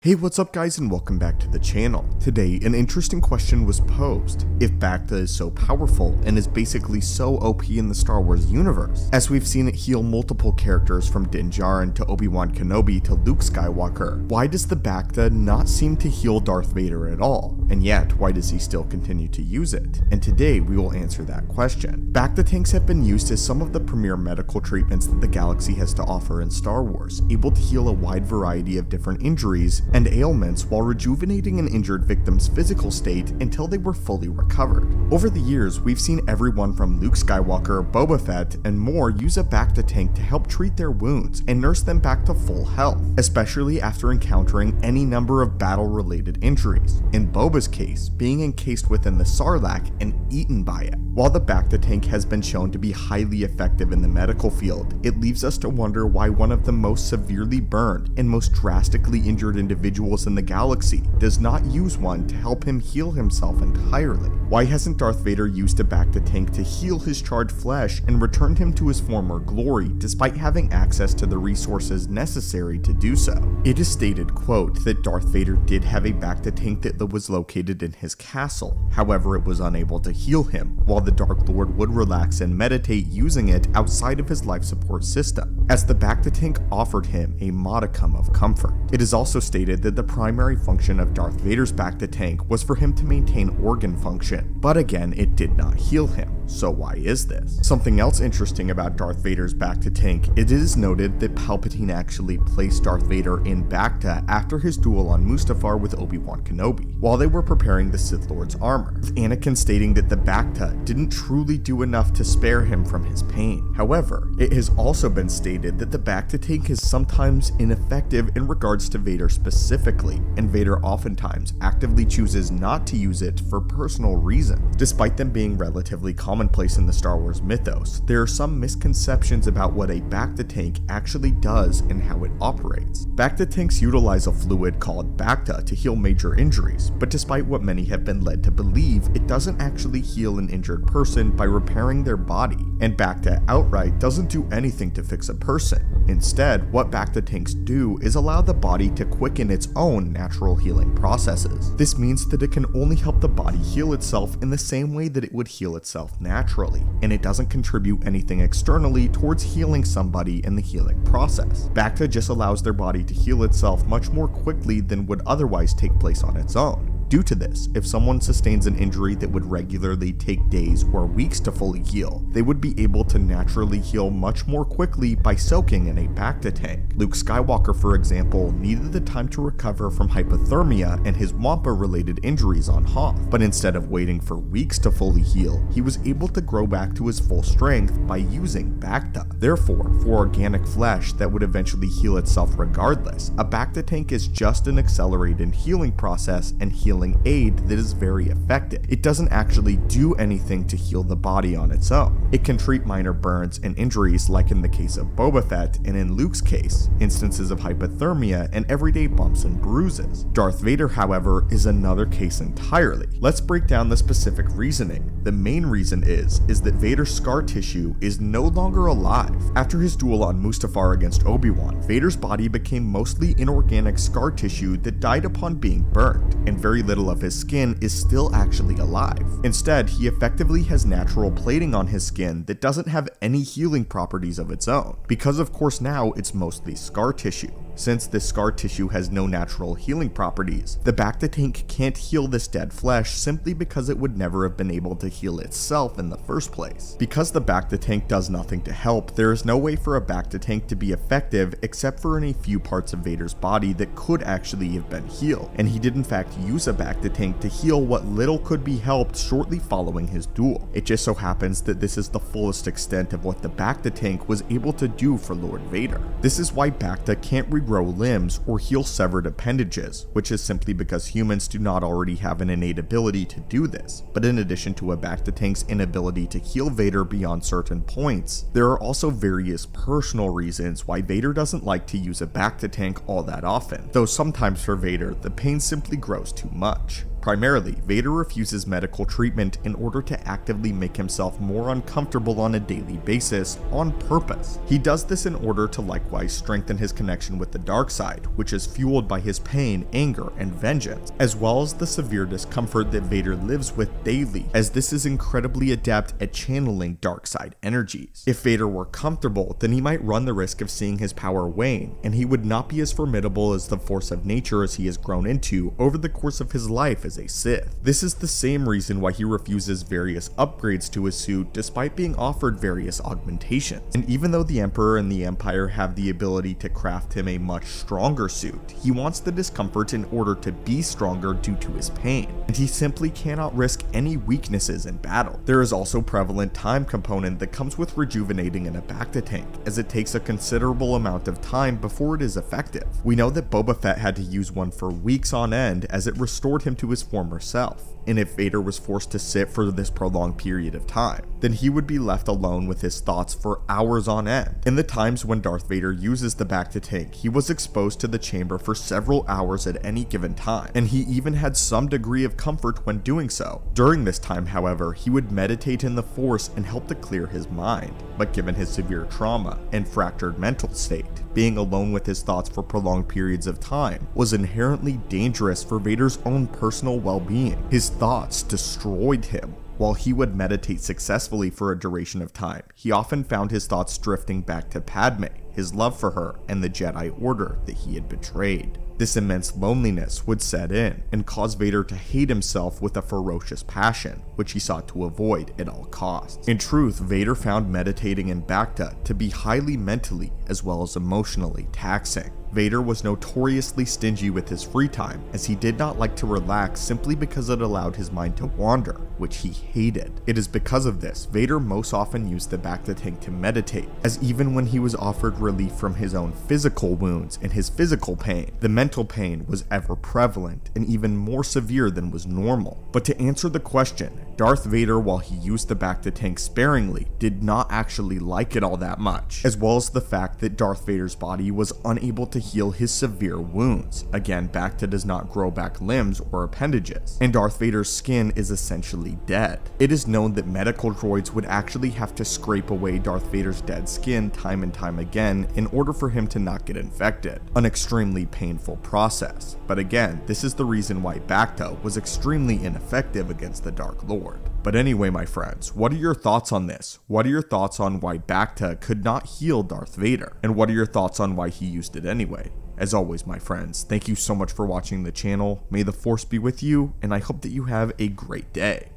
Hey, what's up guys, and welcome back to the channel. Today, an interesting question was posed. If Bacta is so powerful and is basically so OP in the Star Wars universe, as we've seen it heal multiple characters from Din Djarin to Obi-Wan Kenobi to Luke Skywalker, why does the Bacta not seem to heal Darth Vader at all? And yet, why does he still continue to use it? And today, we will answer that question. Bacta tanks have been used as some of the premier medical treatments that the galaxy has to offer in Star Wars, able to heal a wide variety of different injuries and ailments while rejuvenating an injured victim's physical state until they were fully recovered. Over the years, we've seen everyone from Luke Skywalker, Boba Fett, and more use a Bacta tank to help treat their wounds and nurse them back to full health, especially after encountering any number of battle-related injuries. In Boba's case, being encased within the Sarlacc and eaten by it. While the Bacta tank has been shown to be highly effective in the medical field, it leaves us to wonder why one of the most severely burned and most drastically injured individuals in the galaxy does not use one to help him heal himself entirely. Why hasn't Darth Vader used a Bacta tank to heal his charred flesh and returned him to his former glory despite having access to the resources necessary to do so? It is stated, quote, that Darth Vader did have a Bacta tank that was located in his castle, however it was unable to heal him, while the Dark Lord would relax and meditate using it outside of his life support system, as the Bacta tank offered him a modicum of comfort. It is also stated that the primary function of Darth Vader's Bacta tank was for him to maintain organ function, but again it did not heal him. So why is this? Something else interesting about Darth Vader's Bacta tank, it is noted that Palpatine actually placed Darth Vader in Bacta after his duel on Mustafar with Obi-Wan Kenobi, while they were preparing the Sith Lord's armor, with Anakin stating that the Bacta didn't truly do enough to spare him from his pain. However, it has also been stated that the Bacta tank is sometimes ineffective in regards to Vader specifically, and Vader oftentimes actively chooses not to use it for personal reasons. Despite them being relatively commonplace in the Star Wars mythos, there are some misconceptions about what a Bacta tank actually does and how it operates. Bacta tanks utilize a fluid called Bacta to heal major injuries, but despite what many have been led to believe, it doesn't actually heal an injured person by repairing their body, and Bacta outright doesn't do anything to fix a person. Instead, what Bacta tanks do is allow the body to quicken its own natural healing processes. This means that it can only help the body heal itself in the same way that it would heal itself naturally, and it doesn't contribute anything externally towards healing somebody in the healing process. Bacta just allows their body to heal itself much more quickly than would otherwise take place on its own. Due to this, if someone sustains an injury that would regularly take days or weeks to fully heal, they would be able to naturally heal much more quickly by soaking in a Bacta tank. Luke Skywalker, for example, needed the time to recover from hypothermia and his Wampa-related injuries on Hoth, but instead of waiting for weeks to fully heal, he was able to grow back to his full strength by using Bacta. Therefore, for organic flesh that would eventually heal itself regardless, a Bacta tank is just an accelerated healing process and healing aid that is very effective. It doesn't actually do anything to heal the body on its own. It can treat minor burns and injuries like in the case of Boba Fett, and in Luke's case, instances of hypothermia and everyday bumps and bruises. Darth Vader, however, is another case entirely. Let's break down the specific reasoning. The main reason is that Vader's scar tissue is no longer alive. After his duel on Mustafar against Obi-Wan, Vader's body became mostly inorganic scar tissue that died upon being burned, and very little of his skin is still actually alive. Instead, he effectively has natural plating on his skin that doesn't have any healing properties of its own, because of course now it's mostly scar tissue. Since this scar tissue has no natural healing properties, the Bacta tank can't heal this dead flesh simply because it would never have been able to heal itself in the first place. Because the Bacta tank does nothing to help, there is no way for a Bacta tank to be effective except for in a few parts of Vader's body that could actually have been healed, and he did in fact use a Bacta tank to heal what little could be helped shortly following his duel. It just so happens that this is the fullest extent of what the Bacta tank was able to do for Lord Vader. This is why Bacta can't regrow limbs or heal severed appendages, which is simply because humans do not already have an innate ability to do this. But in addition to a Bacta tank's inability to heal Vader beyond certain points, there are also various personal reasons why Vader doesn't like to use a Bacta tank all that often, though sometimes for Vader the pain simply grows too much. Primarily, Vader refuses medical treatment in order to actively make himself more uncomfortable on a daily basis on purpose. He does this in order to likewise strengthen his connection with the dark side, which is fueled by his pain, anger, and vengeance, as well as the severe discomfort that Vader lives with daily, as this is incredibly adept at channeling dark side energies. If Vader were comfortable, then he might run the risk of seeing his power wane, and he would not be as formidable as the force of nature as he has grown into over the course of his life as a Sith. This is the same reason why he refuses various upgrades to his suit despite being offered various augmentations. And even though the Emperor and the Empire have the ability to craft him a much stronger suit, he wants the discomfort in order to be stronger due to his pain, and he simply cannot risk any weaknesses in battle. There is also a prevalent time component that comes with rejuvenating in a Bacta tank, as it takes a considerable amount of time before it is effective. We know that Boba Fett had to use one for weeks on end as it restored him to his former self. And if Vader was forced to sit for this prolonged period of time, then he would be left alone with his thoughts for hours on end. In the times when Darth Vader uses the Bacta tank, he was exposed to the chamber for several hours at any given time, and he even had some degree of comfort when doing so. During this time, however, he would meditate in the Force and help to clear his mind, but given his severe trauma and fractured mental state, being alone with his thoughts for prolonged periods of time was inherently dangerous for Vader's own personal well-being. His thoughts destroyed him. While he would meditate successfully for a duration of time, he often found his thoughts drifting back to Padme, his love for her, and the Jedi Order that he had betrayed. This immense loneliness would set in and cause Vader to hate himself with a ferocious passion, which he sought to avoid at all costs. In truth, Vader found meditating in Bacta to be highly mentally as well as emotionally taxing. Vader was notoriously stingy with his free time, as he did not like to relax simply because it allowed his mind to wander, which he hated. It is because of this, Vader most often used the Bacta tank to meditate, as even when he was offered relief from his own physical wounds and his physical pain, the mental pain was ever prevalent and even more severe than was normal. But to answer the question, Darth Vader, while he used the Bacta tank sparingly, did not actually like it all that much, as well as the fact that Darth Vader's body was unable to heal his severe wounds. Again, Bacta does not grow back limbs or appendages, and Darth Vader's skin is essentially dead. It is known that medical droids would actually have to scrape away Darth Vader's dead skin time and time again in order for him to not get infected, an extremely painful process. But again, this is the reason why Bacta was extremely ineffective against the Dark Lord. But anyway, my friends, what are your thoughts on this? What are your thoughts on why Bacta could not heal Darth Vader? And what are your thoughts on why he used it anyway? As always, my friends, thank you so much for watching the channel. May the Force be with you, and I hope that you have a great day.